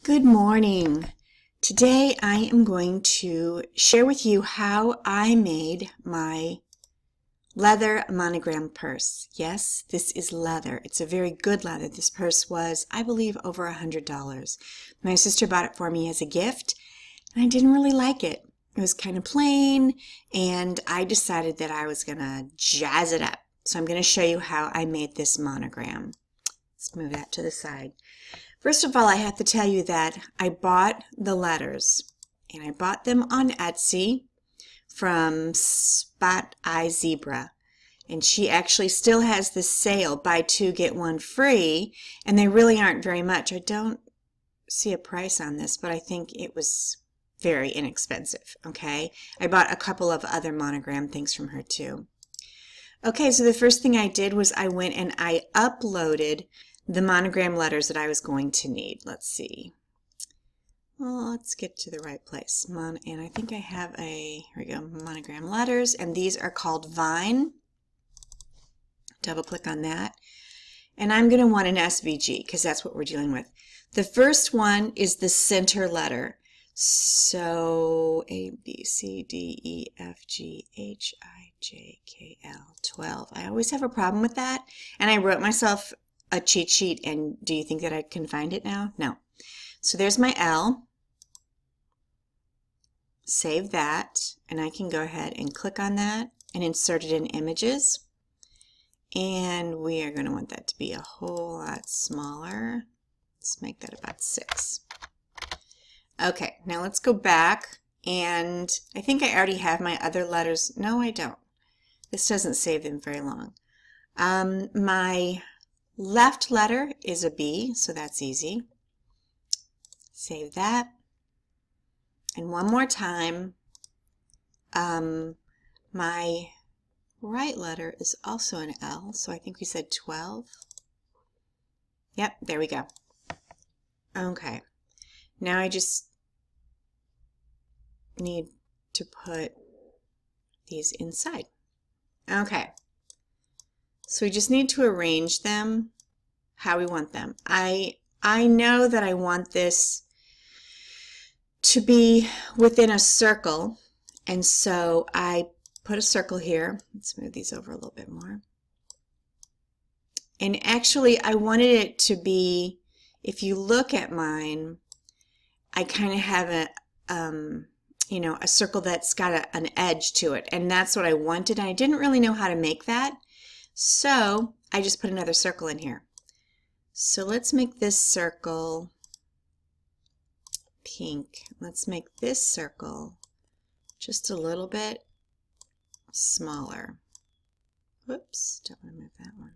Good morning. Today I am going to share with you how I made my leather monogram purse. Yes, this is leather. It's a very good leather. This purse was, I believe, over $100. My sister bought it for me as a gift, and I didn't really like it. It was kind of plain, and I decided that I was going to jazz it up. So I'm going to show you how I made this monogram. Let's move that to the side. First of all, I have to tell you that I bought the letters, and I bought them on Etsy from Spot Eye Zebra. And she actually still has this sale, buy two, get one free, and they really aren't very much. I don't see a price on this, but I think it was very inexpensive, okay? I bought a couple of other monogram things from her too. Okay, so the first thing I did was I went and I uploaded the monogram letters that I was going to need. Let's see. Well, let's get to the right place. And I think I have here we go, monogram letters, and these are called Vine. Double click on that. And I'm going to want an SVG because that's what we're dealing with. The first one is the center letter. So A, B, C, D, E, F, G, H, I, J, K, L, 12. I always have a problem with that, and I wrote myself a cheat sheet, and do you think that I can find it now? No. So there's my L. Save that, and I can go ahead and click on that and insert it in images. And we are going to want that to be a whole lot smaller. Let's make that about 6. Okay, now let's go back, and I think I already have my other letters. No, I don't. This doesn't save them very long. My left letter is a B, so that's easy. Save that. And one more time, my right letter is also an L, so I think we said 12. Yep, there we go. Okay, now I just need to put these inside. Okay. So we just need to arrange them how we want them. I know that I want this to be within a circle, and so I put a circle here. Let's move these over a little bit more. And actually I wanted it to be, if you look at mine, I kind of have a you know, a circle that's got an edge to it, and that's what I wanted. I didn't really know how to make that. So I just put another circle in here. So let's make this circle pink. Let's make this circle just a little bit smaller. Whoops, don't want to move that one.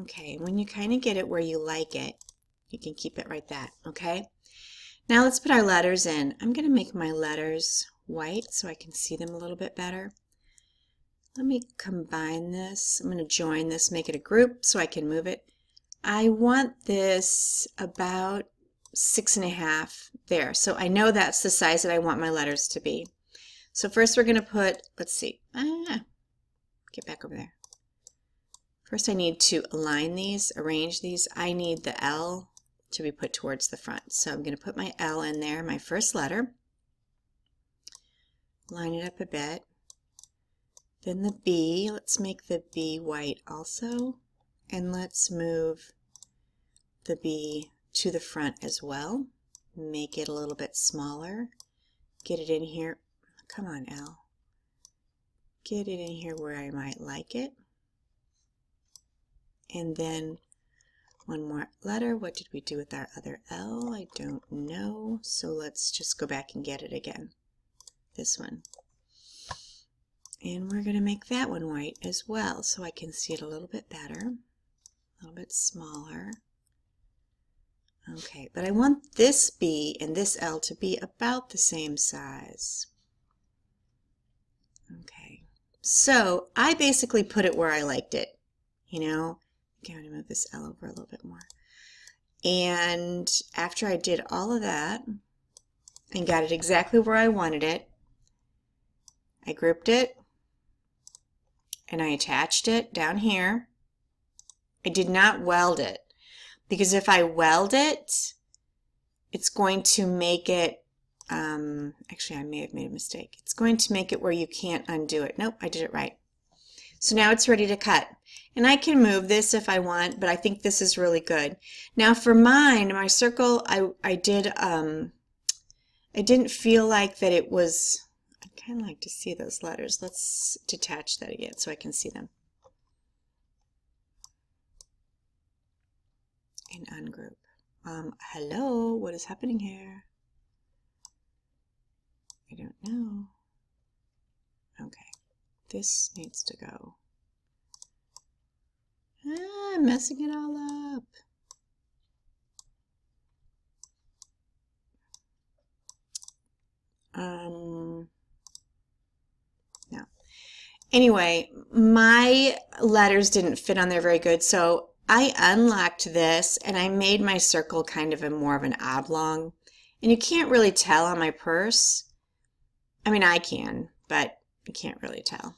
Okay, when you kind of get it where you like it, you can keep it right that, okay? Now let's put our letters in. I'm going to make my letters white so I can see them a little bit better. Let me combine this. I'm going to join this, make it a group so I can move it. I want this about 6.5 there. So I know that's the size that I want my letters to be. So first we're going to put, let's see, get back over there. First I need to align these, arrange these. I need the L to be put towards the front. So I'm going to put my L in there, my first letter. Line it up a bit. Then the B, let's make the B white also. And let's move the B to the front as well. Make it a little bit smaller. Get it in here. Come on, L. Get it in here where I might like it. And then one more letter. What did we do with our other L? I don't know. So let's just go back and get it again. This one. And we're going to make that one white as well so I can see it a little bit better. A little bit smaller. Okay, but I want this B and this L to be about the same size. Okay, so I basically put it where I liked it, you know. Okay, I'm going to move this L over a little bit more. And after I did all of that and got it exactly where I wanted it, I grouped it and I attached it down here I did not weld it, because if I weld it, it's going to make it, actually I may have made a mistake. It's going to make it where you can't undo it. Nope, I did it right. So now it's ready to cut. And I can move this if I want, but I think this is really good. Now for mine, my circle, I didn't feel like that it was, I'd kind of like to see those letters. Let's detach that again so I can see them. And ungroup. Hello, what is happening here? I don't know. Okay, this needs to go. I'm messing it all up. No. Anyway, my letters didn't fit on there very good, so I unlocked this and I made my circle kind of more of an oblong. And you can't really tell on my purse. I mean, I can, but you can't really tell.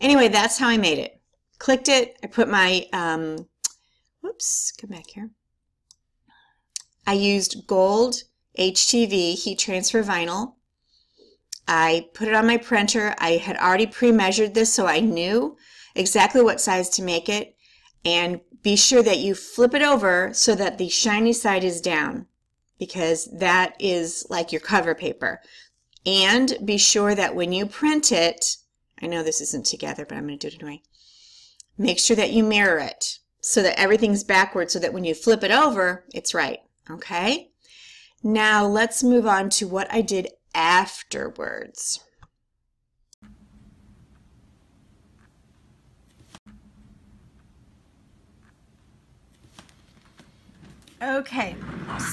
Anyway, that's how I made it. Clicked it, I put my, whoops, come back here. I used gold HTV heat transfer vinyl. I put it on my printer. I had already pre-measured this so I knew exactly what size to make it. And be sure that you flip it over so that the shiny side is down, because that is like your cover paper. And be sure that when you print it, I know this isn't together, but I'm going to do it anyway. Make sure that you mirror it so that everything's backwards so that when you flip it over, it's right. Okay? Now let's move on to what I did afterwards. Okay,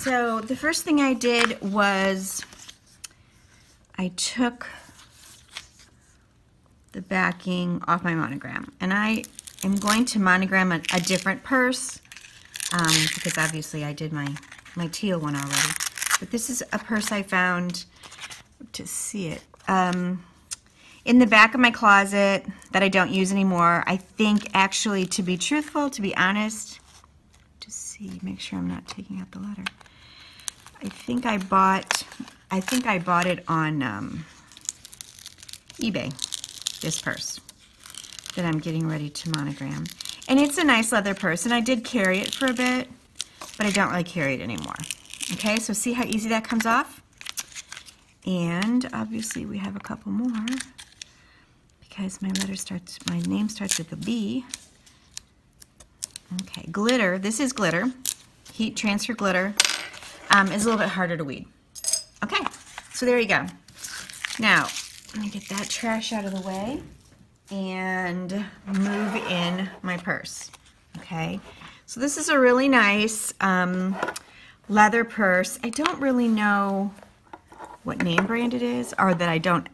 so the first thing I did was I took the backing off my monogram, and I am going to monogram a different purse because obviously I did my teal one already. But this is a purse I found, to see it, in the back of my closet that I don't use anymore. I think, actually, to be truthful, to be honest, to see, make sure I'm not taking out the letter. I think I bought it on eBay. This purse that I'm getting ready to monogram. And it's a nice leather purse, and I did carry it for a bit, but I don't really carry it anymore. Okay, so see how easy that comes off? And obviously we have a couple more because my name starts with a B. Okay, glitter, this is glitter. Heat transfer glitter is a little bit harder to weed. Okay, so there you go. Now, let me get that trash out of the way and move in my purse. Okay, so this is a really nice leather purse. I don't really know what name brand it is, or that I don't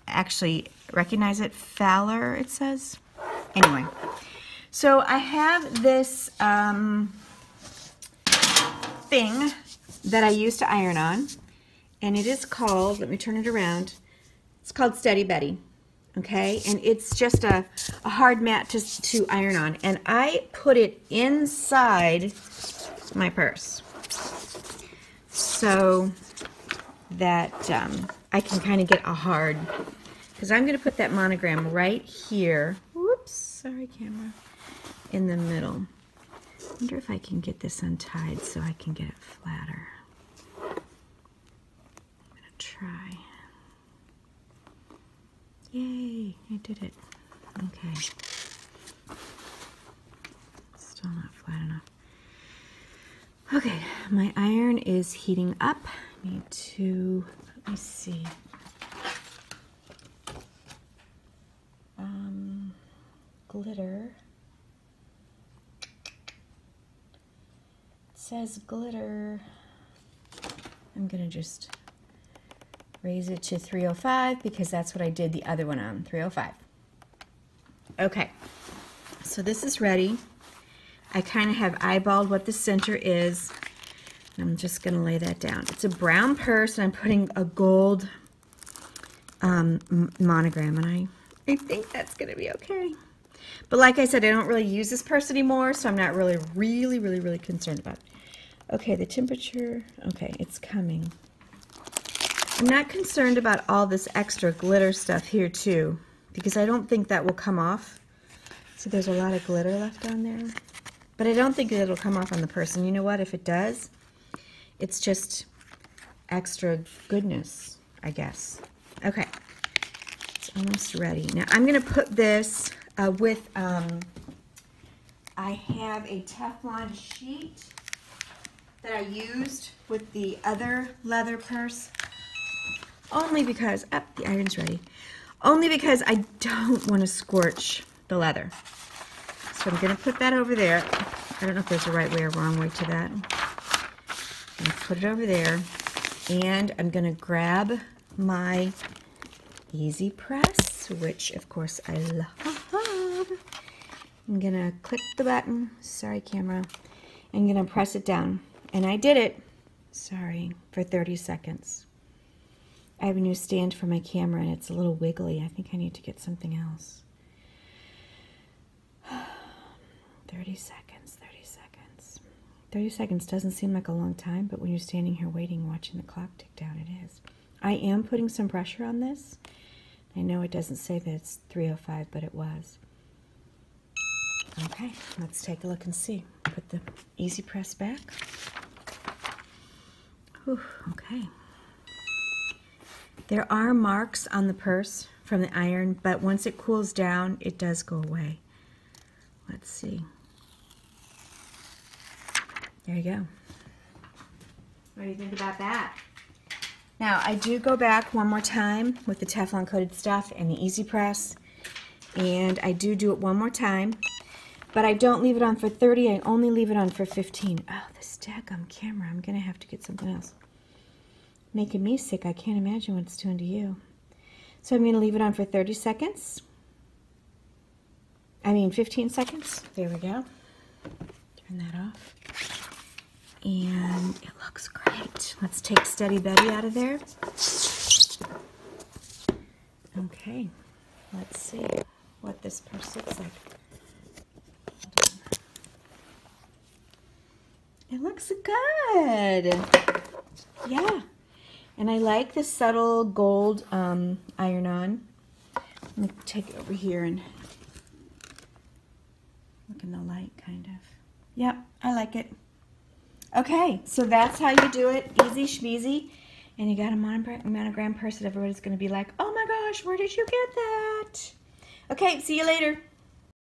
actually recognize it. Fowler, it says. Anyway, so I have this thing that I use to iron on, and it is called, let me turn it around, it's called Steady Betty, okay? And it's just a hard mat to iron on, and I put it inside my purse so that I can kind of get a hard, because I'm going to put that monogram right here, whoops, sorry camera, in the middle. I wonder if I can get this untied so I can get it flatter. I'm going to try. Yay, I did it. Okay. Still not flat enough. Okay, my iron is heating up. I need to, let me see. Glitter. It says glitter. I'm gonna just raise it to 305 because that's what I did the other one on, 305. Okay, so this is ready. I kind of have eyeballed what the center is. I'm just going to lay that down. It's a brown purse, and I'm putting a gold monogram, and I think that's going to be okay. But like I said, I don't really use this purse anymore, so I'm not really concerned about it. Okay, the temperature, okay, it's coming. I'm not concerned about all this extra glitter stuff here too, because I don't think that will come off. So there's a lot of glitter left on there. But I don't think it'll come off on the purse. And you know what? If it does, it's just extra goodness, I guess. Okay, it's almost ready. Now I'm going to put this with, I have a Teflon sheet that I used with the other leather purse. Only because, the iron's ready. Only because I don't want to scorch the leather. So I'm going to put that over there. I don't know if there's a right way or wrong way to that. I'm going to put it over there. And I'm going to grab my Easy Press, which of course I love. I'm going to click the button. Sorry, camera. I'm going to press it down. And I did it, sorry, for 30 seconds. I have a new stand for my camera and it's a little wiggly. I think I need to get something else. 30 seconds, 30 seconds. 30 seconds doesn't seem like a long time, but when you're standing here waiting, watching the clock tick down, it is. I am putting some pressure on this. I know it doesn't say that it's 3:05, but it was. Okay, let's take a look and see. Put the Easy Press back. Whew, okay. There are marks on the purse from the iron, but once it cools down, it does go away. Let's see. There you go. What do you think about that? Now, I do go back one more time with the Teflon coated stuff and the Easy Press, and I do it one more time, but I don't leave it on for 30, I only leave it on for 15. Oh, this daggum camera, I'm gonna have to get something else. Making me sick, I can't imagine what it's doing to you. So I'm gonna leave it on for 30 seconds. 15 seconds. There we go. Turn that off. And it looks great. Let's take Steady Betty out of there. Okay, let's see what this purse looks like. It looks good. Yeah. And I like the subtle gold iron-on. Let me take it over here and look in the light, kind of. Yep, I like it. Okay, so that's how you do it. Easy schmeezy. And you got a monogram purse that everybody's going to be like, oh my gosh, where did you get that? Okay, see you later.